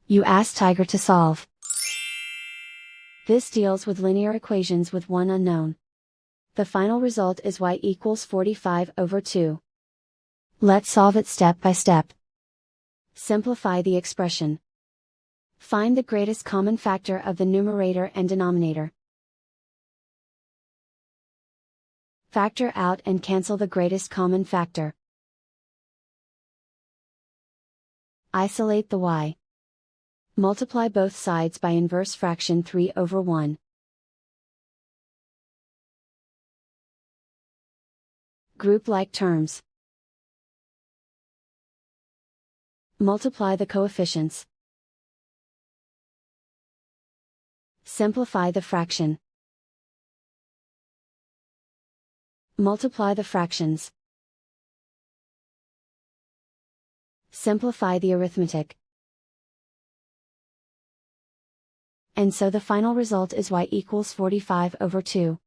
You ask Tiger to solve. This deals with linear equations with one unknown. The final result is y equals 45/2. Let's solve it step by step. Simplify the expression. Find the greatest common factor of the numerator and denominator. Factor out and cancel the greatest common factor. Isolate the y. Multiply both sides by inverse fraction 3/1. Group like terms. Multiply the coefficients. Simplify the fraction. Multiply the fractions. Simplify the arithmetic. And so the final result is y equals 45/2.